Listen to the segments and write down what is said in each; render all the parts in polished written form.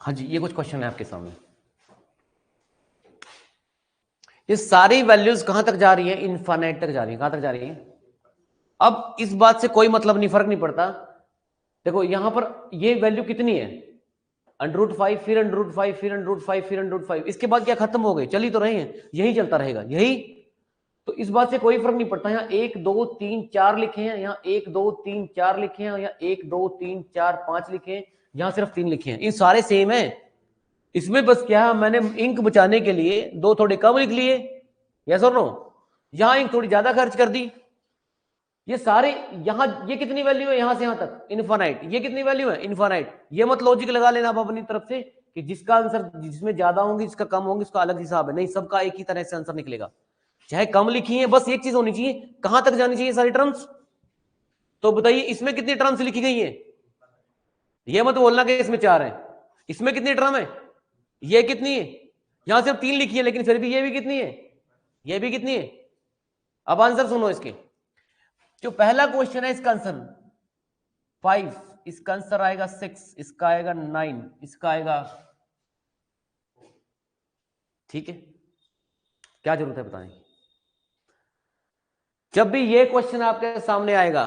हाँ जी, ये कुछ क्वेश्चन है आपके सामने। ये सारी वैल्यूज कहां तक जा रही है? इनफाइनाइट तक जा रही है। कहां तक जा रही है? अब इस बात से कोई मतलब नहीं, फर्क नहीं पड़ता। देखो यहां पर ये वैल्यू कितनी है? √5, फिर √5, फिर √5, फिर √5। इसके बाद क्या खत्म हो गए? चल ही तो रहे हैं, यही चलता रहेगा यही। तो इस बात से कोई फर्क नहीं पड़ता। यहाँ 1 2 3 4 लिखे हैं, यहाँ 1 2 3 4 लिखे हैं, यहाँ 1 2 3 4 5 लिखे हैं, यहाँ सिर्फ 3 लिखे हैं। ये सारे सेम है। इसमें बस क्या, मैंने इंक बचाने के लिए 2 थोड़े कम लिख लिए, यस और नो। यहाँ इंक थोड़ी ज्यादा खर्च कर दी। ये सारे यहां, ये कितनी वैल्यू है यहां से यहां तक? इनफाइनाइट। ये कितनी वैल्यू है? इनफाइनाइट। ये मत लॉजिक लगा लेना आप अपनी तरफ से कि जिसका आंसर, जिसमें ज्यादा होंगे जिसका कम होंगे उसका अलग हिसाब है। नहीं, सबका एक ही तरह से आंसर निकलेगा। चाहे कम लिखी है, बस एक चीज होनी चाहिए, कहां तक जानी चाहिए सारी टर्म्स। तो बताइए इसमें कितनी टर्म्स लिखी गई है? ये मत बोलना कि इसमें 4 है। इसमें कितनी टर्म है? ये कितनी है? यहां सिर्फ 3 लिखी है, लेकिन फिर भी ये भी कितनी है? ये भी कितनी है? अब आंसर सुनो इसके। जो पहला क्वेश्चन है इसका आंसर 5, इसका आंसर आएगा 6, इसका आएगा 9, इसका आएगा, ठीक है। क्या जरूरत है बताने की? जब भी ये क्वेश्चन आपके सामने आएगा,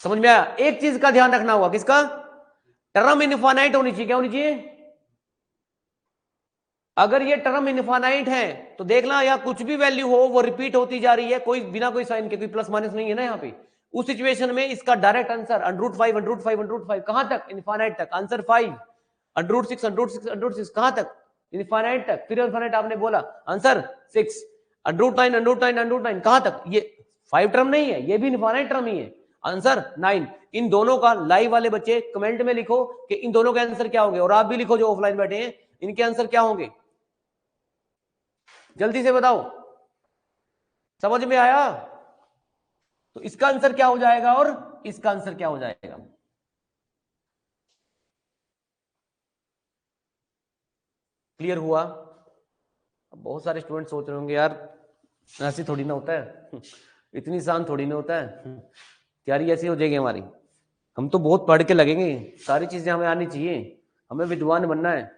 समझ में आया? एक चीज का ध्यान रखना होगा, किसका? टर्म इनफाइनाइट होनी चाहिए। क्या होनी चाहिए? अगर ये टर्म इनफाइनाइट है तो देखना, या कुछ भी वैल्यू हो वो रिपीट होती जा रही है, कोई बिना कोई साइन के, कोई प्लस माइनस नहीं है ना यहाँ पे। उस सिचुएशन में इसका डायरेक्ट आंसर √5 √5 √5 कहां तक? इनफाइनाइट तक। आंसर 5। √6 √6 √6 कहां तक? इनफाइनाइट तक। फिर इनफाइनाइट आपने बोला, आंसर 6। √9 √9 √9 कहां तक? ये 5 टर्म नहीं है, ये भी इनफाइनाइट टर्म ही है। आंसर 9। इन दोनों का, लाइव वाले बच्चे कमेंट में लिखो कि इन दोनों के आंसर क्या होंगे, और आप भी लिखो जो ऑफलाइन बैठे हैं, इनके आंसर क्या होंगे, जल्दी से बताओ। समझ में आया? तो इसका आंसर क्या हो जाएगा और इसका आंसर क्या हो जाएगा? क्लियर हुआ? अब बहुत सारे स्टूडेंट सोच रहे होंगे यार ऐसे थोड़ी ना होता है, इतनी आसान थोड़ी ना होता है, तैयारी ऐसी हो जाएगी हमारी। हम तो बहुत पढ़ के लगेंगे, सारी चीजें हमें आनी चाहिए, हमें विद्वान बनना है।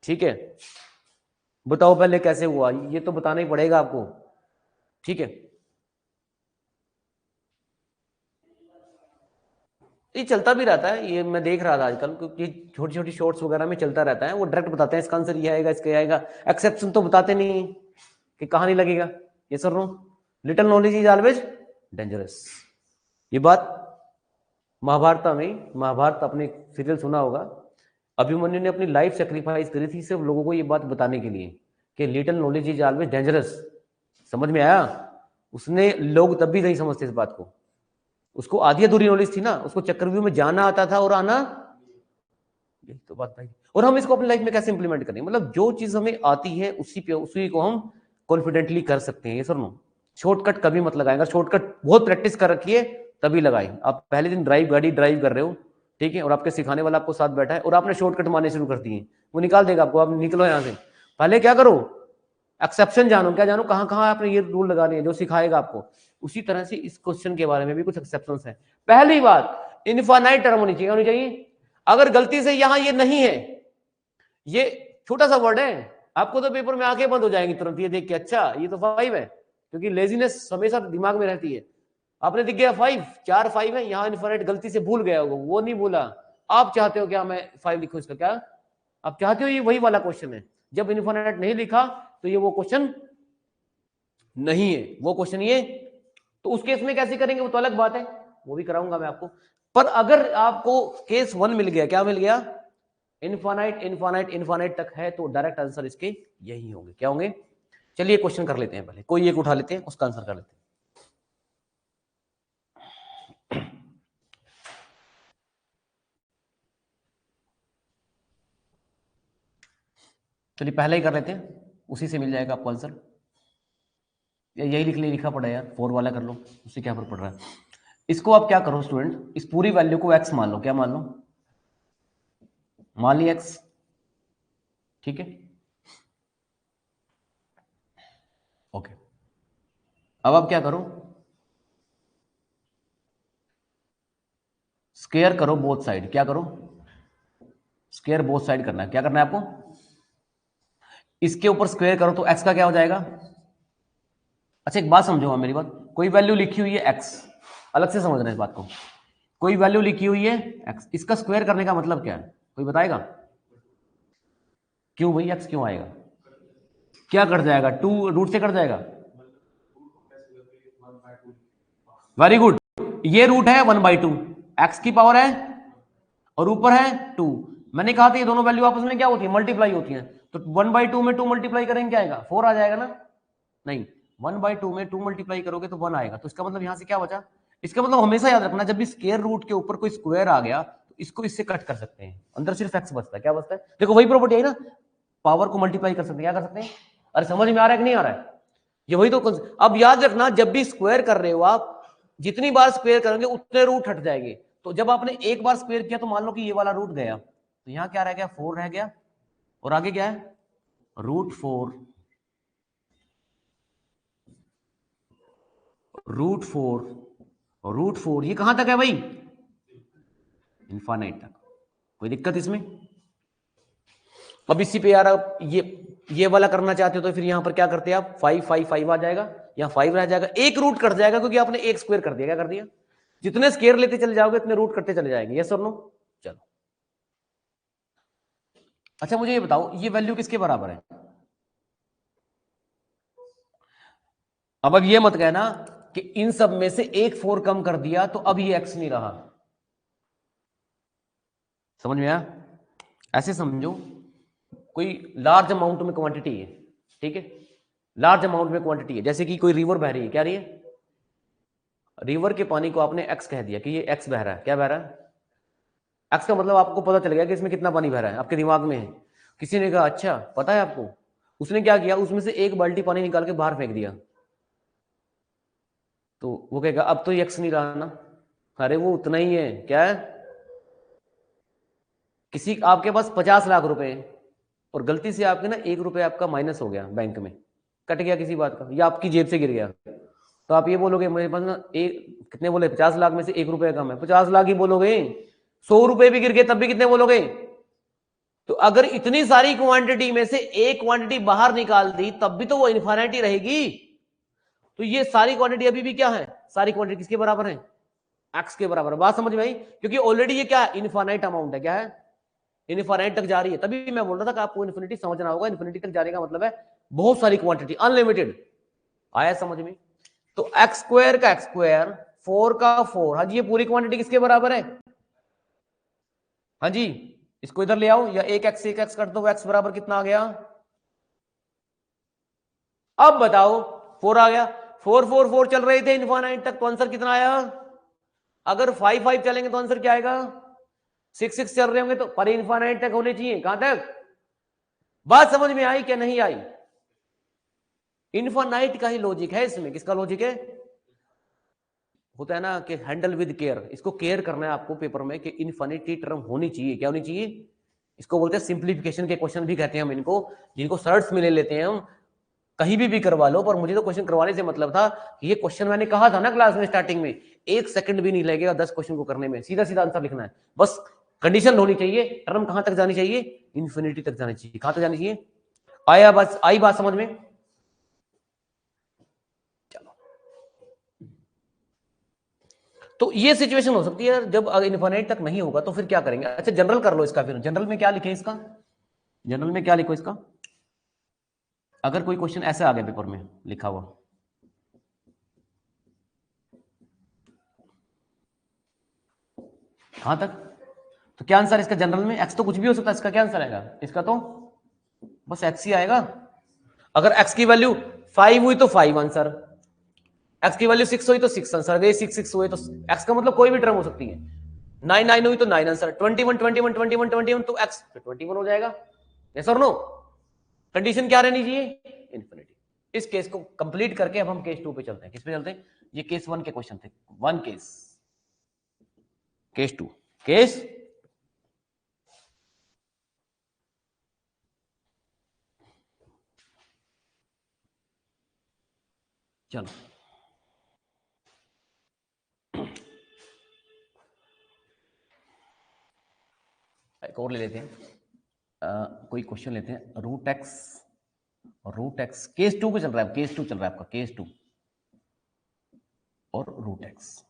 ठीक है, बताओ पहले कैसे हुआ, ये तो बताना ही पड़ेगा आपको। ठीक है, ये चलता भी रहता है, ये मैं देख रहा था आजकल, क्योंकि छोटी छोटी शॉर्ट्स वगैरह में चलता रहता है। वो डायरेक्ट बताते हैं इसका आंसर ये आएगा, इसका आएगा। एक्सेप्शन तो बताते नहीं कि कहां नहीं लगेगा। ये sir no, little knowledge is always dangerous. ये बात महाभारत में, महाभारत अपने सीरियल सुना होगा, अभिमन्यु ने अपनी लाइफ सेक्रीफाइस करी थी सिर्फ लोगों को ये बात बताने के लिए कि little knowledge is always dangerous. समझ में आया? उसने, लोग तब भी नहीं समझते इस बात को, उसको आधी अधूरी नॉलेज थी ना, उसको चक्रव्यूह में जाना आता था और आना, यही तो बात भाई। और हम इसको अपनी लाइफ में कैसे इंप्लीमेंट करें? मतलब जो चीज हमें आती है उसी पे, उसी को हम कॉन्फिडेंटली कर सकते हैं। ये सर नो, शॉर्टकट कभी मत लगाएंगे। शॉर्टकट बहुत प्रैक्टिस कर रखिए तभी लगाए। आप पहले दिन गाड़ी ड्राइव कर रहे हो, ठीक है, और आपके सिखाने वाला आपको साथ बैठा है और आपने शॉर्टकट मारने शुरू कर दिए, वो निकाल देगा आपको, आप निकलो यहाँ से। पहले क्या करो, एक्सेप्शन जानो, क्या जानो, कहां कहां आपने ये रूल लगाने हैं जो सिखाएगा आपको। उसी तरह से इस क्वेश्चन के बारे में भी कुछ एक्सेप्शन है। पहली बात, इनफाइनाइट टर्म होनी चाहिए। होनी चाहिए। अगर गलती से यहां ये नहीं है, ये छोटा सा वर्ड है, आपको तो पेपर में आंखें बंद हो जाएंगी तुरंत ये देख के, अच्छा ये तो 5 है, क्योंकि लेजीनेस हमेशा दिमाग में रहती है। आपने दिख गया 5, 4 5 है, यहां इनफाइनाइट गलती से भूल गया होगा, वो नहीं भूला। आप चाहते हो क्या मैं 5 लिखूं इसका? क्या आप चाहते हो? ये वही वाला क्वेश्चन है, जब इनफाइनाइट नहीं लिखा तो ये वो क्वेश्चन नहीं है, वो क्वेश्चन ये। तो उस केस में कैसे करेंगे वो तो अलग बात है, वो भी कराऊंगा मैं आपको। पर अगर आपको केस 1 मिल गया, क्या मिल गया, इनफाइनाइट इनफाइनाइट इनफाइनाइट तक है, तो डायरेक्ट आंसर इसके यही होंगे। क्या होंगे? चलिए क्वेश्चन कर लेते हैं, पहले कोई एक उठा लेते हैं, उसका आंसर कर लेते हैं। चलिए पहले ही कर लेते हैं, उसी से मिल जाएगा आपको आंसर। यही लिखा पड़ा है यार, 4 वाला कर लो, उससे क्या फर्क पड़ रहा है। इसको आप क्या करो स्टूडेंट, इस पूरी वैल्यू को x मान लो। क्या मान लो? मान लिया x, ठीक है, ओके। अब आप क्या करो, स्क्वायर करो बोथ साइड। क्या करो? स्क्वायर बोथ साइड करना है। क्या करना है आपको, इसके ऊपर स्क्वायर करो तो x का क्या हो जाएगा। अच्छा एक बात समझो मेरी बात, कोई वैल्यू लिखी हुई है x, अलग से समझना है इस बात को, कोई वैल्यू लिखी हुई है x, इसका स्क्वायर करने का मतलब क्या है, कोई बताएगा। क्यों भाई x क्यों आएगा, क्या कट जाएगा, 2 रूट से कट जाएगा। वेरी गुड, ये रूट है 1/2, एक्स की पावर है और ऊपर है 2। मैंने कहा था ये दोनों वैल्यू आपस में क्या होती है, मल्टीप्लाई होती है, तो 1/2 में 2 मल्टीप्लाई करेंगे क्या आएगा, 4 आ जाएगा ना। नहीं, 1/2 में 2 मल्टीप्लाई करोगे तो 1 आएगा, तो इसका मतलब यहां से क्या बचा, इसका मतलब हमेशा याद रखना जब भी स्क्वायर रूट के ऊपर कोई स्क्वायर आ गया तो इसको इससे कट कर सकते हैं, अंदर सिर्फ एक्स बचता है। क्या बचता है, देखो वही प्रॉपर्टी है ना, पावर को मल्टीप्लाई कर सकते हैं, क्या कर सकते हैं। अरे समझ में आ रहा है कि नहीं आ रहा है, ये वही तो अब याद रखना जब भी स्क्वायर कर रहे हो आप, जितनी बार स्क्वायर करेंगे उतने रूट हट जाएंगे, तो जब आपने एक बार स्क्वायर किया तो मान लो कि ये वाला रूट गया, तो यहां क्या रह गया, 4 रह गया, और आगे क्या है, √4, √4 ये कहां तक है भाई, इन्फानाइट तक, कोई दिक्कत इसमें। अब इसी पे यार आप ये वाला करना चाहते हो तो फिर यहां पर क्या करते हैं आप, 5 आ जाएगा, यहां 5 रह जाएगा, एक रूट कट जाएगा क्योंकि आपने एक स्क्वायर कर दिया, क्या कर दिया, जितने स्क्वायर लेते चले जाओगे उतने रूट कटते चले जाएंगे, यस और नो। चलो अच्छा मुझे ये बताओ ये वैल्यू किसके बराबर है, अब ये मत कहना कि इन सब में से एक 4 कम कर दिया तो अब ये x नहीं रहा, समझ में आया। ऐसे समझो कोई लार्ज अमाउंट में क्वांटिटी है, ठीक है, लार्ज अमाउंट में क्वांटिटी है, जैसे कि कोई रिवर बह रही है, क्या रही है, रिवर के पानी को आपने x कह दिया कि ये x बह रहा है, क्या बह रहा है, x का मतलब आपको पता चल गया कि इसमें कितना पानी बह रहा है, आपके दिमाग में है। किसी ने कहा अच्छा पता है आपको, उसने क्या किया, उसमें से एक बाल्टी पानी निकाल के बाहर फेंक दिया, तो वो कहेगा अब तो ये x नहीं रहा ना, अरे वो उतना ही है, क्या है, किसी आपके पास 50 लाख रुपए और गलती से आपके ना 1 रुपये आपका माइनस हो गया बैंक में, कट गया किसी बात का, या आपकी जेब से गिर गया, तो आप ये बोलोगे मेरे पास ना एक कितने बोले, 50 लाख में से 1 रुपये कम है, 50 लाख ही बोलोगे, 100 रुपए भी गिर गए तब भी कितने बोलोगे। तो अगर इतनी सारी क्वांटिटी में से एक क्वांटिटी बाहर निकाल दी तब भी तो वो इन्फिनिटी रहेगी, तो ये सारी क्वांटिटी अभी भी क्या है, सारी क्वांटिटी किसके बराबर है, एक्स के बराबर। बात समझ में आई, क्योंकि ऑलरेडी ये क्या है, इनफाइनाइट अमाउंट है, क्या है, इनफाइनाइट तक जा रही है, तभी मैं बोल रहा था कि आपको इन्फिनिटी समझना होगा, इन्फिनिटी तक जाने का मतलब है बहुत सारी क्वांटिटी, अनलिमिटेड, आया समझ में। तो एक्स स्क्वायर का एक्स स्क्वायर, 4 का 4, हाँ जी ये पूरी क्वांटिटी किसके बराबर है, हाँ जी, इसको इधर ले आओ, या एक एक्स कर दो, एक्स बराबर कितना आ गया, अब बताओ 4 आ गया, 4 चल रहे थे इनफाइनाइट तक, तो आंसर कितना आया, अगर 5 चलेंगे तो आंसर क्या आएगा, 6 चल रहे होंगे तो पर इनफाइनाइट तक होने चाहिए, कहां तक, बात समझ में आई क्या नहीं आई। इनफाइनाइट का ही लॉजिक है इसमें, किसका लॉजिक है, होता है ना कि हैंडल विद केयर, इसको केयर करना है आपको पेपर में कि इनफिनिटी टर्म होनी चाहिए, क्या होनी चाहिए, इसको बोलते हैं सिंप्लीफिकेशन के क्वेश्चन भी कहते हैं हम इनको, जिनको सर्ट्स में ले लेते हैं हम, कहीं भी करवा लो, पर मुझे तो क्वेश्चन करवाने से मतलब था कि ये क्वेश्चन मैंने कहा था ना क्लास में स्टार्टिंग में, 1 सेकंड भी नहीं लगेगा 10 क्वेश्चन को करने में, सीधा सीधा आंसर लिखना है, बस कंडीशन होनी चाहिए, टर्म कहां तक जानी चाहिए, इन्फिनिटी तक जानी चाहिए, कहां तक जानी चाहिए, आया बस, आई बात समझ में। चलो तो ये सिचुएशन हो सकती है जब इन्फिनिट तक नहीं होगा तो फिर क्या करेंगे, अच्छा जनरल कर लो इसका, फिर जनरल में क्या लिखे इसका, जनरल में क्या लिखो इसका, अगर कोई क्वेश्चन ऐसा आ गया पेपर में लिखा हुआ, कहां तक, तो क्या आंसर इसका जनरल में, एक्स तो कुछ भी हो सकता है, इसका क्या आंसर आएगा, इसका तो बस एक्स ही आएगा, अगर एक्स की वैल्यू 5 हुई तो 5 आंसर, एक्स की वैल्यू 6 हुई तो 6 आंसर, वे 6 हुए तो एक्स का मतलब कोई भी टर्म हो सकती है, 9 हुई तो 9 आंसर, 21 तो एक्स 21 हो जाएगा, यस और नो। कंडीशन क्या रहनी चाहिए, इन्फिनिटी। इस केस को कंप्लीट करके अब हम केस 2 पे चलते हैं, किस पे चलते हैं, ये केस 1 के क्वेश्चन थे, वन केस, केस 2, केस चलो एक और ले लेते हैं, कोई क्वेश्चन लेते हैं। रूट एक्स केस 2 पे चल रहा है, केस 2 चल रहा है आपका, केस 2 और रूट एक्स।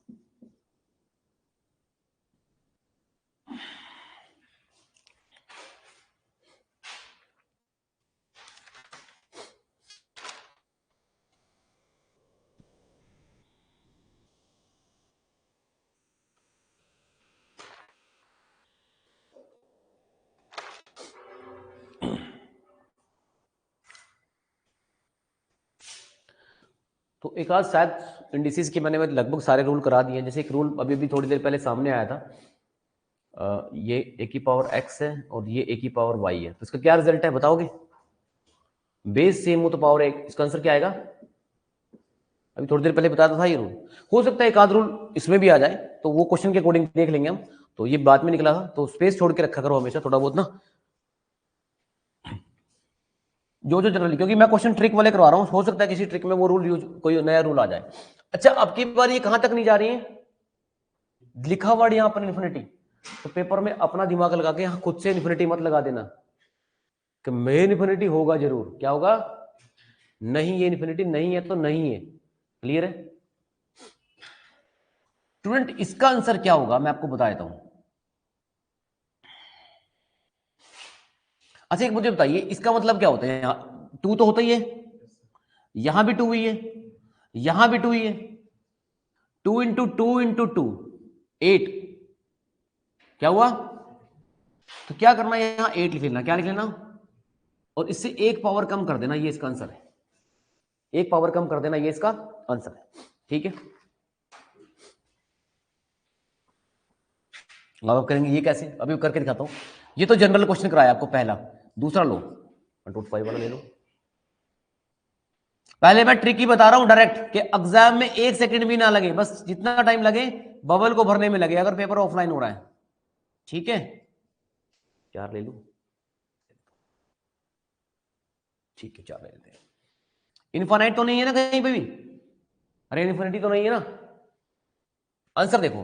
तो एक आज शायद इंडिसेस के मैंने लगभग सारे रूल करा दिए हैं। जैसे एक रूल अभी भी थोड़ी देर पहले सामने आया था, ये ए की पावर एक्स है और ये ए की पावर वाई है, तो इसका क्या रिजल्ट है बताओगे? बेस सेम हो तो पावर एक, इसका आंसर क्या आएगा? अभी थोड़ी देर पहले बताया था ये रूल। हो सकता है एक आध रूल इसमें भी आ जाए, तो वो क्वेश्चन के अकॉर्डिंग देख लेंगे हम। तो ये बाद में निकला था, तो स्पेस छोड़ के रखा करो हमेशा थोड़ा बहुत ना, जो जनरली, क्योंकि मैं क्वेश्चन ट्रिक वाले करवा रहा हूं, हो सकता है किसी ट्रिक में वो रूल यूज, कोई नया रूल आ जाए। अच्छा, अब की बार ये कहां तक नहीं जा रही है, लिखा वर्ड यहां पर इन्फिनिटी, तो पेपर में अपना दिमाग लगा के यहां खुद से इन्फिनिटी मत लगा देना कि मेन इन्फिनिटी होगा जरूर। क्या होगा? नहीं, ये इन्फिनिटी नहीं है तो नहीं है। क्लियर है स्टूडेंट? इसका आंसर क्या होगा मैं आपको बता देता हूं। अच्छा, एक मुझे बताइए, इसका मतलब क्या होता है? यहां टू तो होता ही है, यहां भी टू ही है, यहां भी टू ही है। 2 × 2 × 2 8, क्या हुआ? तो क्या करना है, यहां 8 लिख लेना। क्या लिख लेना? और इससे एक पावर कम कर देना, ये इसका आंसर है। एक पावर कम कर देना, ये इसका आंसर है। ठीक है, अब करेंगे ये कैसे, अभी करके दिखाता हूं। ये तो जनरल क्वेश्चन कराया आपको पहला। दूसरा लो, 1/5 वाला ले लो। पहले मैं ट्रिक ही बता रहा हूं डायरेक्ट, कि एग्जाम में 1 सेकंड भी ना लगे, बस जितना टाइम लगे बबल को भरने में लगे, अगर पेपर ऑफलाइन हो रहा है। ठीक है, 4 ले लो। ठीक है, 4 ले लेते हैं। इनफाइनाइट तो नहीं है ना कहीं पे भी? अरे इन्फिनिटी तो नहीं है ना? आंसर देखो,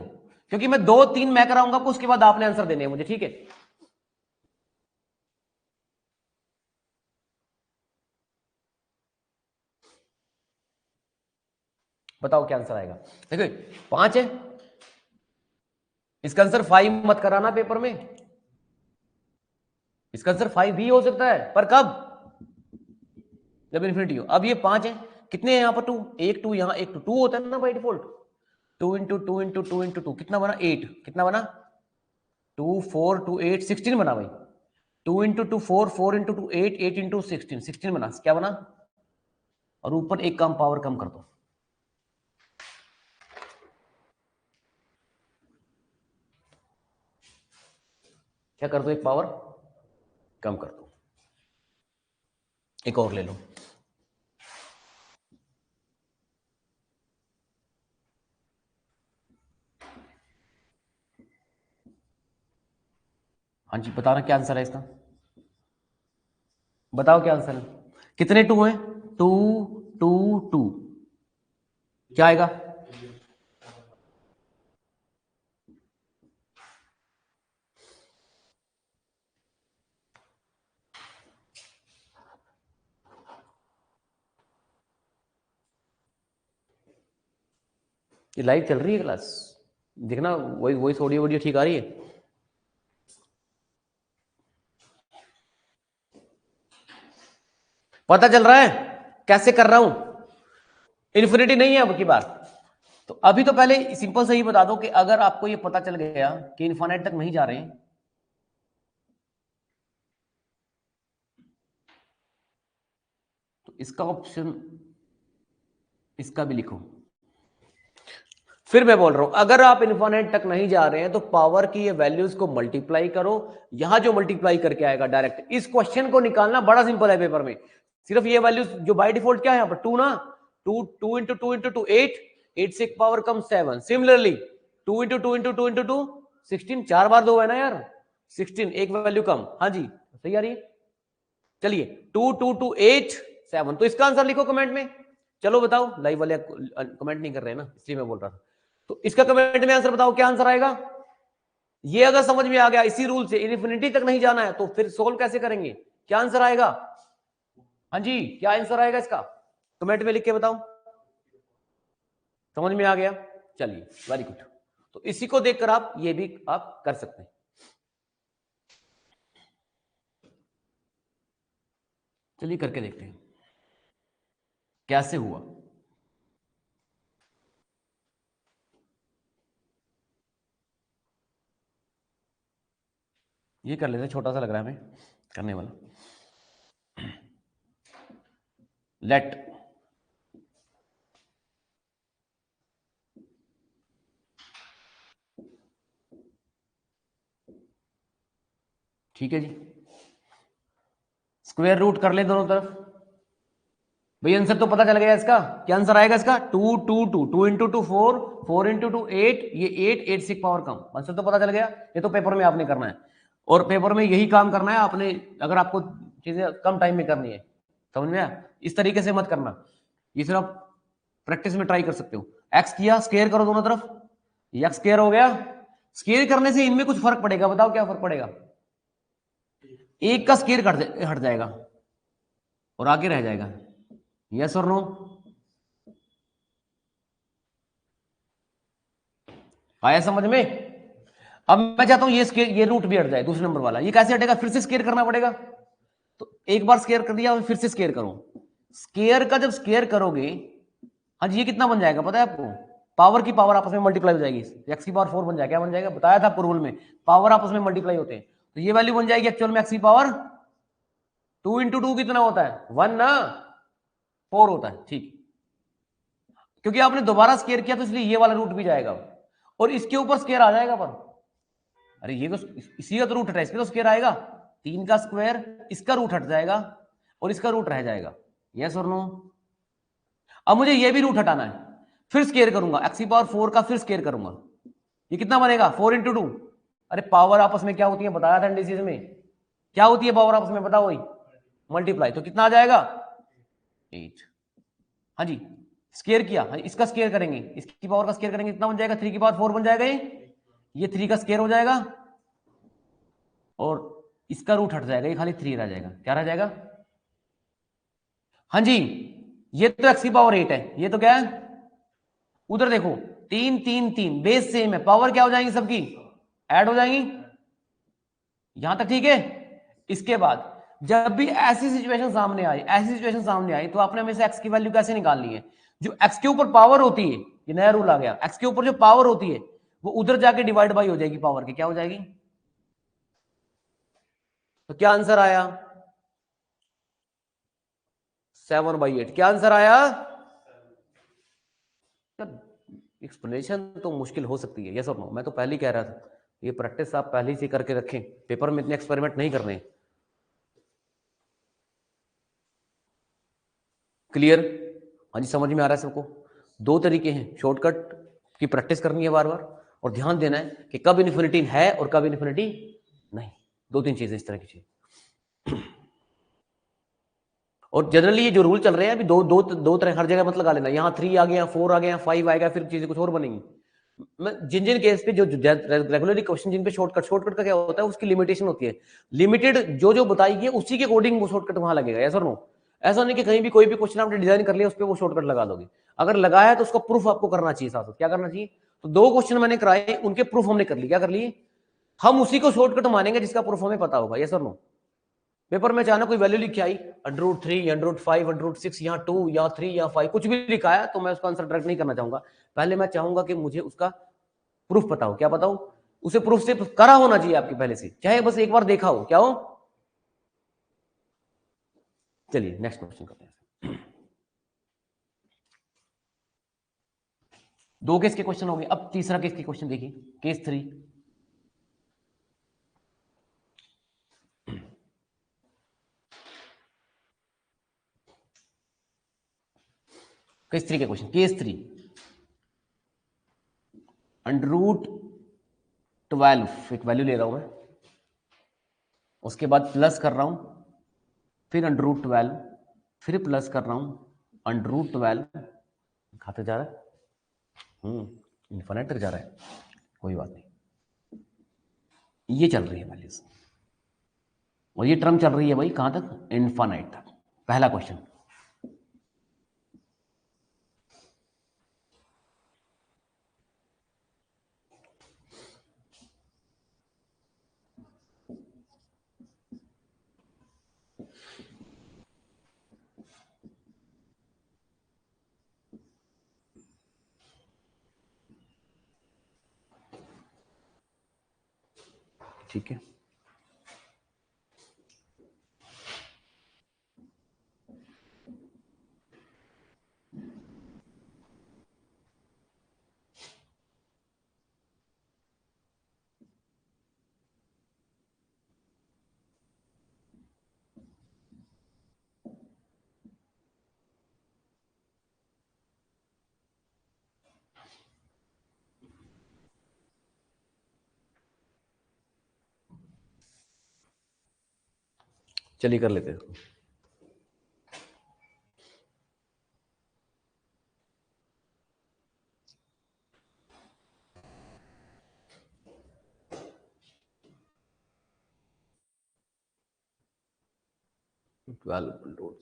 क्योंकि मैं 2 3 मैं कराऊंगा आपको, उसके बाद आपने आंसर देने हैं मुझे। ठीक है, बताओ क्या आंसर आएगा। देखो 5 है, इसका आंसर 5 मत कराना पेपर में, इसका आंसर 5 भी हो सकता है, पर कब? जब इन्फिनिटी हो। अब ये 5 है, कितने हैं यहां पर? 2, एक 2 यहां, एक 2 होता है ना बाई डिफॉल्ट। 2 × 2 × 2 × 2 कितना बना? 8। कितना बना? 2 4 2 8 16 बना भाई। 2 × 2 4, 4 × 2 8, 8 × 16 16 बना। क्या बना? और ऊपर एक काम पावर कम कर दो, क्या कर दो? एक पावर कम कर दो। एक और ले लो। हाँ जी, बताना क्या आंसर है इसका, बताओ क्या आंसर है। कितने 2 हैं? 2 2 2, क्या आएगा? ये लाइव चल रही है क्लास, देखना वॉइस ऑडियो वीडियो ठीक आ रही है। पता चल रहा है कैसे कर रहा हूं? इन्फिनिटी नहीं है अब की बार। तो अभी तो पहले सिंपल से ही बता दो कि अगर आपको ये पता चल गया कि इन्फिनिट तक नहीं जा रहे हैं, तो इसका ऑप्शन, इसका भी लिखो। फिर मैं बोल रहा हूं, अगर आप इन्फिनिट तक नहीं जा रहे हैं तो पावर की ये वैल्यूज को मल्टीप्लाई करो। यहां जो मल्टीप्लाई करके आएगा डायरेक्ट, इस क्वेश्चन को निकालना बड़ा सिंपल है पेपर में। सिर्फ ये वैल्यूज जो बाय डिफॉल्ट क्या है यहां पर, 2 ना, 2 2 × 2 × 2 8, 8 से एक पावर कम 7। सिमिलरली 2 × 2 × 2 × 2 16, 4 बार 2 है ना यार, 16 एक वैल्यू कम। हाँ जी, सही आ रही है। चलिए 2 2 2 8 7, तो इसका आंसर लिखो कमेंट में। चलो बताओ, लाइव वाले कमेंट नहीं कर रहे हैं ना, इसलिए मैं बोल रहा था। तो इसका कमेंट में आंसर बताओ, क्या आंसर आएगा? ये अगर समझ में आ गया इसी रूल से इन्फिनिटी तक नहीं जाना है तो फिर सोल्व कैसे करेंगे, क्या आंसर आएगा? हाँ जी, क्या आंसर आएगा इसका? कमेंट में लिख के बताओ। समझ में आ गया? चलिए वेरी गुड। तो इसी को देखकर आप ये भी आप कर सकते हैं। चलिए करके देखते हैं कैसे हुआ। ये कर लेते हैं, छोटा सा लग रहा है हमें करने वाला। लेट ठीक है जी, स्क्वायर रूट कर ले दोनों तरफ। भाई आंसर तो पता चल गया इसका, क्या आंसर आएगा इसका? 2 2 2 2 इंटू 2 4, 4 इंटू 2 8, ये 8 से पावर कम, आंसर तो पता चल गया। ये तो पेपर में आपने करना है और पेपर में यही काम करना है आपने, अगर आपको चीजें कम टाइम में करनी है। समझ में आया? इस तरीके से मत करना, ये सिर्फ प्रैक्टिस में ट्राई कर सकते हो। एक्स किया, स्क्वायर करो दोनों तरफ, एक्स स्क्वायर हो गया। स्क्वायर करने से इनमें कुछ फर्क पड़ेगा, बताओ क्या फर्क पड़ेगा? एक का स्क्वायर हट जाएगा और आगे रह जाएगा। यस और नो? आया समझ में? अब मैं चाहता हूं ये रूट भी हट जाए, दूसरे नंबर वाला। ये कैसे हटेगा? फिर से स्क्वायर करना पड़ेगा। तो एक बार स्क्वायर कर दिया, फिर से स्क्वायर करो। स्क्वायर का जब स्क्वायर करोगे, हाँ जी, ये कितना बन जाएगा पता है आपको? पावर की पावर आपस में मल्टीप्लाई हो जाएगी, एक्स की पावर 4 बन जाएगा। क्या बन जाएगा? बताया था पूर्व में, पावर आपस में मल्टीप्लाई होते हैं। तो ये वैल्यू बन जाएगी एक्चुअल में एक्स की पावर 2 इंटू 2 कितना होता है? 1 ना, 4 होता है। ठीक, क्योंकि आपने दोबारा स्क्वायर किया तो इसलिए ये वाला रूट भी जाएगा और इसके ऊपर स्क्वायर आ जाएगा। पर अरे ये तो इसी का तो रूट हटा है, इसमें तो स्क्वायर आएगा। 3 का स्क्वायर, इसका रूट हट जाएगा और इसका रूट रह जाएगा। यस और नो? अब मुझे ये भी रूट हटाना है, फिर स्क्वायर करूंगा एक्स की पावर 4 का, फिर स्क्वायर करूंगा। ये कितना बनेगा? 4 इंटू 2। अरे पावर आपस में क्या होती है बताया था इंडिसेस में, क्या होती है पावर आपस में बताओ? वही मल्टीप्लाई। तो कितना आ जाएगा? 8। हाँ जी, स्क्वायर किया, हाँ इसका स्क्वायर करेंगे, इसकी पावर का स्क्वायर करेंगे, कितना बन जाएगा? 3 की पावर 4 बन जाएगा। ये 3 का स्क्वायर हो जाएगा और इसका रूट हट जाएगा, ये खाली 3 रह जाएगा। क्या रह जाएगा? हाँ जी, ये तो एक्स की पावर 8 है, ये तो क्या है? उधर देखो 3 3 3 बेस सेम है, पावर क्या हो जाएंगी सबकी? ऐड हो जाएंगी। यहां तक ठीक है? इसके बाद जब भी ऐसी सिचुएशन सामने आई, तो आपने हमेशा एक्स की वैल्यू कैसे निकालनी है? जो एक्स के ऊपर पावर होती है, ये नया रूल आ गया, एक्स के ऊपर जो पावर होती है वो उधर जाके डिवाइड बाई हो जाएगी पावर के। क्या हो जाएगी? तो क्या आंसर आया? 7/8। क्या आंसर आया? एक्सप्लेनेशन तो मुश्किल हो सकती है, यस और नो? मैं तो पहले ही कह रहा था, ये प्रैक्टिस आप पहले से करके रखें, पेपर में इतने एक्सपेरिमेंट नहीं करने। क्लियर? हाँ जी, समझ में आ रहा है सबको? 2 तरीके हैं, शॉर्टकट की प्रैक्टिस करनी है बार बार और ध्यान देना है कि कब इन्फिनिटी है और कब इन्फिनिटी नहीं। 2-3 चीजें इस तरह की चीज। और जनरली ये जो रूल चल रहे हैं अभी, दो तरह हर जगह मत लगा लेना। यहाँ 3 आ गया, 4 आ गया, 5 आएगा, फिर चीजें कुछ और बनेंगी। जिन जिन केस पे जो रेगुलरली क्वेश्चन जिन पे शॉर्टकट का क्या होता है, उसकी लिमिटेशन होती है। लिमिटेड जो जो बताई गई उसी के अकॉर्डिंग वो शॉर्टकट वहां लगेगा। ऐसा नो, ऐसा नहीं कि कहीं भी कोई भी क्वेश्चन आपने डिजाइन कर लिया उस पर वो शॉर्टकट लगा दोगे। अगर लगाया है तो उसका प्रूफ आपको करना चाहिए साथ। क्या करना चाहिए? तो 2 क्वेश्चन मैंने कराए, उनके प्रूफ हमने कर लिए। क्या कर लिए? हम उसी को शॉर्टकट मानेंगे जिसका प्रूफ हमें पता होगा। यस और नो? पेपर में अचानक कोई वैल्यू लिखी आई, √3, √5, √6, यहाँ 2 या 3 या 5 कुछ भी लिखा है, तो मैं उसका आंसर डायरेक्ट नहीं करना चाहूंगा। पहले मैं चाहूंगा कि मुझे उसका प्रूफ पता हो। क्या पता हो? उसे प्रूफ से करा होना चाहिए आपके पहले से, चाहे बस एक बार देखा हो। क्या हो? चलिए नेक्स्ट क्वेश्चन करते हैं। 2 केस के क्वेश्चन हो गए, अब तीसरा केस के क्वेश्चन देखिए, केस 3। केस 3 के क्वेश्चन, केस 3 √12 एक वैल्यू ले रहा हूं मैं, उसके बाद प्लस कर रहा हूं, फिर √12, फिर प्लस कर रहा हूं, √12 खाते जा रहा है, इन्फिनिट तक जा रहा है, कोई बात नहीं। ये चल रही है वैल्यूज, और ये टर्म चल रही है भाई कहां तक, इनफाइनाइट तक। पहला क्वेश्चन। ठीक है, चलिए कर लेते हैं। ट्वेल्व।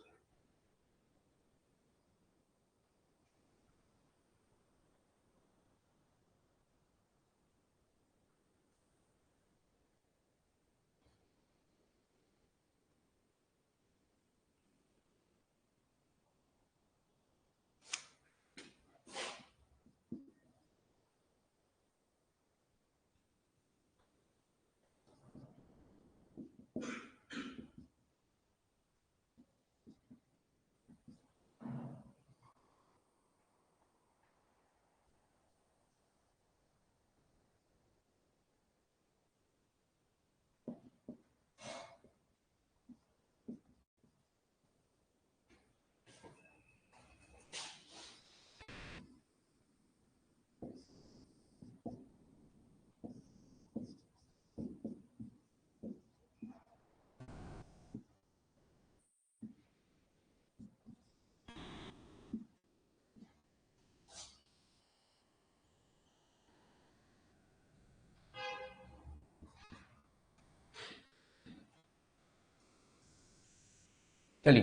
चलिए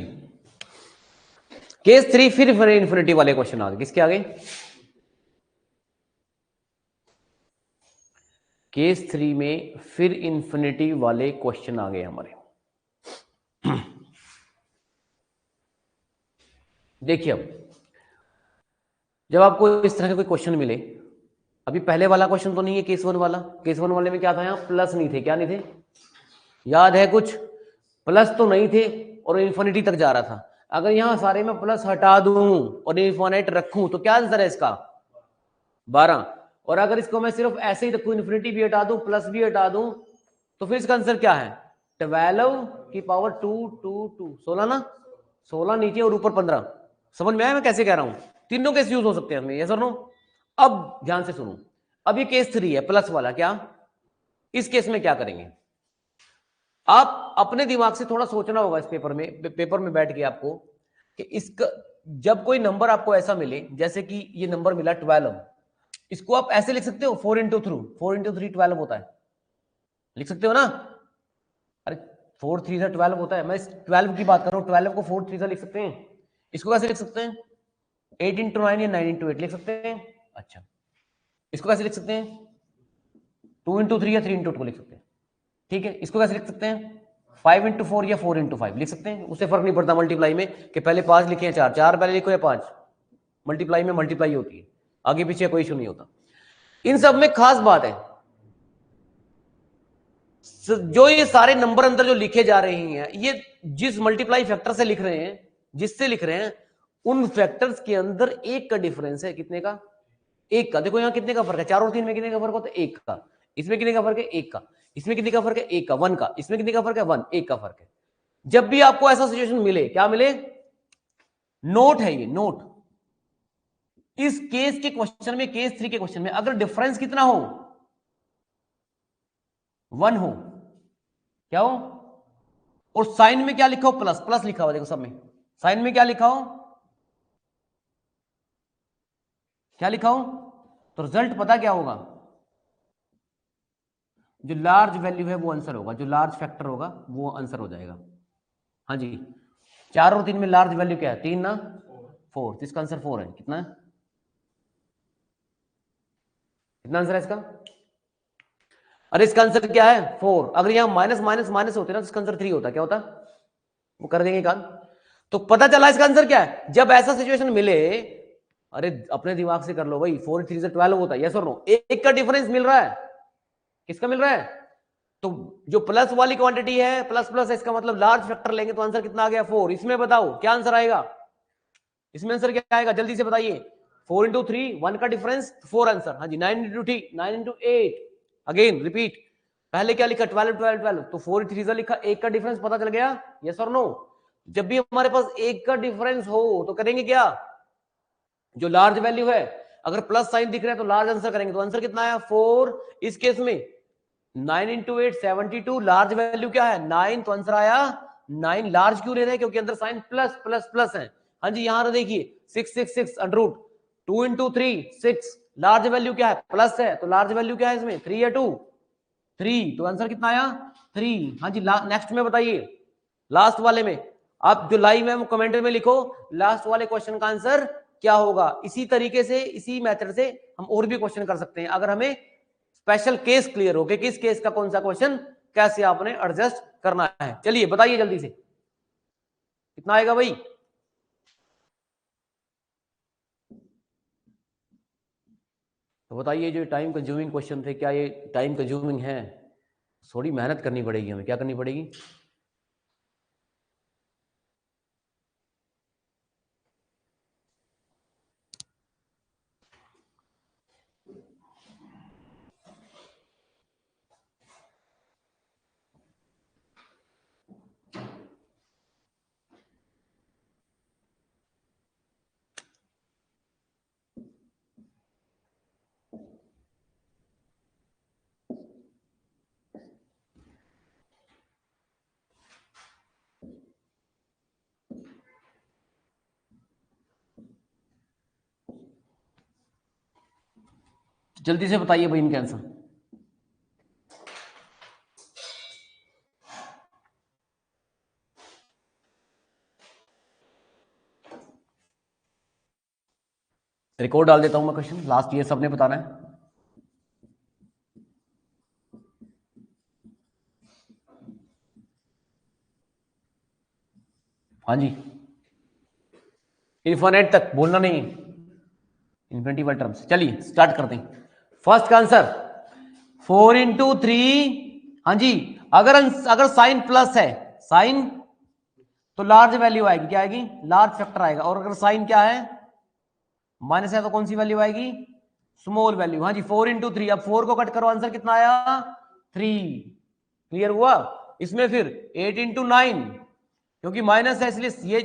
केस 3 फिर इन्फिनिटी वाले क्वेश्चन आ गए। किसके आगे? केस 3 में फिर इन्फिनिटी वाले क्वेश्चन आ गए हमारे। देखिए अब जब आपको इस तरह का कोई क्वेश्चन मिले, अभी पहले वाला क्वेश्चन तो नहीं है केस 1 वाला। केस 1 वाले में क्या था, यहां प्लस नहीं थे, क्या नहीं थे, याद है कुछ? प्लस तो नहीं थे और इन्फिनिटी तक जा रहा था। अगर यहां सारे में प्लस हटा दूं और इन्फिनिट रखूं तो क्या आंसर है इसका? 12। और अगर इसको मैं सिर्फ ऐसे ही रखूं, इन्फिनिटी भी हटा दूं प्लस भी हटा दूं, तो फिर इसका आंसर क्या है? 12 की पावर 2 2 2 16 ना, 16 नीचे और ऊपर 15। समझ में आया मैं कैसे कह रहा हूं? तीनों केस यूज हो सकते हैं हमें, यस और नो। अब ध्यान से सुनो, अब ये केस 3 है प्लस वाला, क्या इस केस में क्या करेंगे? आप अपने दिमाग से थोड़ा सोचना होगा इस पेपर में बैठ के आपको, कि इसका जब कोई नंबर आपको ऐसा मिले, जैसे कि ये नंबर मिला 12, इसको आप ऐसे लिख सकते हो 4 इंटू 3 12 होता है, लिख सकते हो ना? अरे 4 3 से 12 होता है, मैं इस 12 की बात कर रहा हूँ। 12 को 4 3 से लिख सकते हैं। इसको कैसे लिख सकते हैं? 8 इंटू 9 या 9 इंटू 8 लिख सकते हैं। अच्छा, इसको कैसे लिख सकते हैं? 2 इंटू 3 या 3 इंटू 2 लिख सकते हैं। ठीक है, इसको कैसे लिख सकते हैं? 5 इंटू 4 या 4 इंटू 5 लिख सकते हैं। उससे फर्क नहीं पड़ता मल्टीप्लाई में, कि पहले 5 लिखे हैं 4 4 पहले लिखो या 5, मल्टीप्लाई में मल्टीप्लाई होती है, आगे पीछे कोई इशू नहीं होता। इन सब में खास बात है, जो ये सारे नंबर अंदर जो लिखे जा रहे हैं, ये जिस मल्टीप्लाई फैक्टर से लिख रहे हैं, जिससे लिख रहे हैं, उन फैक्टर्स के अंदर एक का डिफरेंस है। कितने का? एक का। देखो यहां कितने का फर्क है, 4 और 3 में कितने का फर्क होता है? एक का। इसमें कितने का फर्क है? एक का। इसमें कितने का फर्क है? एक का। 1 का। इसमें कितने का फर्क है? 1। एक का फर्क है। जब भी आपको ऐसा सिचुएशन मिले, क्या मिले? नोट है ये, नोट। इस केस के क्वेश्चन में, केस 3 के क्वेश्चन में, अगर डिफरेंस कितना हो? 1 हो, क्या हो? और साइन में क्या लिखा हो? प्लस। प्लस लिखा हुआ देखो सब में, साइन में क्या लिखा हो? क्या लिखा हो? तो रिजल्ट पता क्या होगा? जो लार्ज वैल्यू है वो आंसर होगा, जो लार्ज फैक्टर होगा वो आंसर हो जाएगा। हाँ जी, 4 और 3 में लार्ज वैल्यू क्या है? 3 ना 4, तो इसका आंसर 4 है। कितना है, कितना आंसर है इसका? अरे इसका आंसर क्या है? 4। अगर यहाँ माइनस माइनस माइनस होते ना तो इसका आंसर 3 होता। क्या होता? वो कर देंगे कान। तो पता चला इसका आंसर क्या है जब ऐसा सिचुएशन मिले। अरे अपने दिमाग से कर लो भाई, 4 3 से 12 होता है, यस और नो? एक का डिफरेंस मिल रहा है, किसका मिल रहा है? तो जो प्लस वाली क्वांटिटी है, प्लस प्लस है, इसका मतलब लार्ज फैक्टर लेंगे तो आंसर कितना आ गया? 4। इसमें बताओ क्या आंसर आएगा? इसमें आंसर क्या आएगा, जल्दी से बताइए। 4 इंटू 3, 1 का डिफरेंस, 4 आंसर। हाँ जी, 9 इंटू 3, 9 इंटू 8, अगेन रिपीट। पहले क्या लिखा? 12 12 12, तो 4 3 लिखा, एक का डिफरेंस पता चल गया, यस और नो? जब भी हमारे पास एक का डिफरेंस हो तो करेंगे क्या? जो लार्ज वैल्यू है, अगर प्लस साइन दिख रहा है तो लार्ज आंसर करेंगे। तो आंसर कितना आया? 4। इस केस में 9 इंटू 8 72, लार्ज वैल्यू क्या है? 9, तो आंसर आया 9। लार्ज क्यों ले रहे हैं? क्योंकि अंदर साइन प्लस प्लस प्लस है। हाँ जी, यहां देखिए 6 6 6 under root 2 into 3 6, large value क्या है? प्लस है, तो लार्ज वैल्यू क्या है इसमें? 3 या 2? 3, तो आंसर कितना आया? 3। हाँ जी, नेक्स्ट में बताइए, लास्ट वाले में। आप जो लाइव है वो कमेंट में लिखो, लास्ट वाले क्वेश्चन का आंसर क्या होगा। इसी तरीके से, इसी मेथड से हम और भी क्वेश्चन कर सकते हैं, अगर हमें स्पेशल केस क्लियर हो कि किस केस का कौन सा क्वेश्चन कैसे आपने एडजस्ट करना है। चलिए बताइए जल्दी से, कितना आएगा भाई? तो बताइए, जो टाइम कंज्यूमिंग क्वेश्चन थे, क्या ये टाइम कंज्यूमिंग है? थोड़ी मेहनत करनी पड़ेगी हमें। क्या करनी पड़ेगी? जल्दी से बताइए भाई इनके आंसर। रिकॉर्ड डाल देता हूं मैं क्वेश्चन, लास्ट ये सबने बताना है। हाँ जी, इन्फिनिट तक बोलना नहीं, इन्फिनिटी वाले टर्म्स। चलिए स्टार्ट करते हैं। फर्स्ट का आंसर 4 इंटू 3। हाँ जी, अगर अगर साइन प्लस है, साइन तो लार्ज वैल्यू आएगी, क्या आएगी? लार्ज फैक्टर आएगा। और अगर साइन क्या है? माइनस है, तो कौन सी वैल्यू आएगी? Small value. हाँ जी, 4 इंटू 3। अब 4 को कट करो, आंसर कितना आया? 3। क्लियर हुआ? इसमें फिर 8 इंटू 9, क्योंकि माइनस है इसलिए ये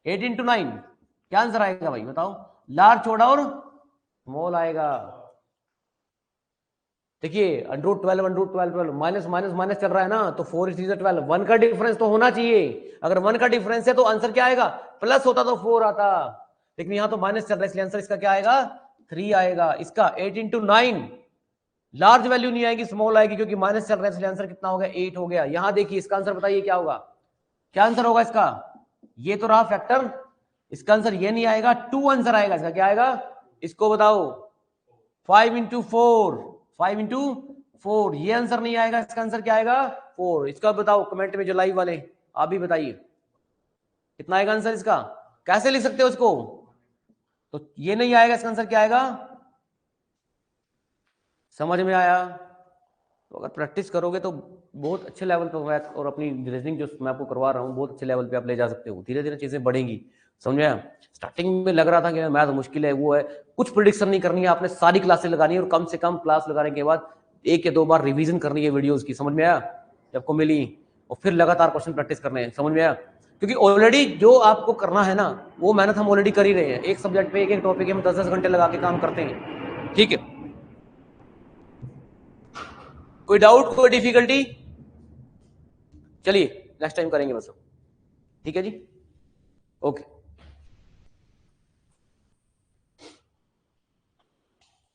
8 इंटू 9, क्या आंसर आएगा भाई बताओ? लार्ज छोड़ा और स्मॉल आएगा। देखिए under root 12 under root 12 12, minus minus minus चल रहा है ना, तो 4 इज 12, 1 का डिफरेंस तो होना चाहिए। अगर 1 का डिफरेंस है तो आंसर क्या आएगा? प्लस होता तो 4 आता, लेकिन यहां तो माइनस चल रहा है, इसलिए आंसर इसका क्या आएगा? 3 आएगा। इसका 8 इंटू 9, लार्ज वैल्यू नहीं आएगी, स्मॉल आएगी, क्योंकि माइनस चल रहा है, इसलिए आंसर कितना हो गया? 8 हो गया। यहां देखिए इसका आंसर बताइए क्या होगा, क्या आंसर होगा इसका? ये तो रहा फैक्टर, इसका आंसर ये नहीं आएगा, 2 आंसर आएगा इसका। क्या आएगा? इसको बताओ, 5 इंटू 4, 5 इंटू 4, ये आंसर नहीं आएगा। इसका आंसर क्या आएगा? 4। इसका बताओ कमेंट में, जो लाइव वाले आप भी बताइए कितना आएगा आंसर इसका। कैसे लिख सकते हो इसको? तो ये नहीं आएगा, इसका आंसर क्या आएगा? समझ में आया? तो अगर प्रैक्टिस करोगे तो बहुत अच्छे लेवल पर मैथ और अपनी रीजनिंग जो मैं आपको करवा रहा हूँ बहुत अच्छे लेवल पे आप ले जा सकते हो। धीरे धीरे चीजें बढ़ेंगी, समझ में आया? स्टार्टिंग में लग रहा था कि मैथ मुश्किल है, वो है, कुछ प्रिडिक्शन नहीं करनी है आपने, सारी क्लासेस लगानी है और कम से कम क्लास लगाने के बाद 1 या 2 बार रिवीजन करनी है वीडियोज की। समझ में आया? जब को मिली, और फिर लगातार क्वेश्चन प्रैक्टिस करने हैं। समझ में आया? क्योंकि ऑलरेडी जो आपको करना है ना, वो मेहनत हम ऑलरेडी कर ही रहे हैं। एक सब्जेक्ट पे, एक एक टॉपिक हम 10-10 घंटे लगा के काम करते हैं। ठीक है, कोई डाउट, कोई डिफिकल्टी? चलिए नेक्स्ट टाइम करेंगे बस। ठीक है जी, ओके।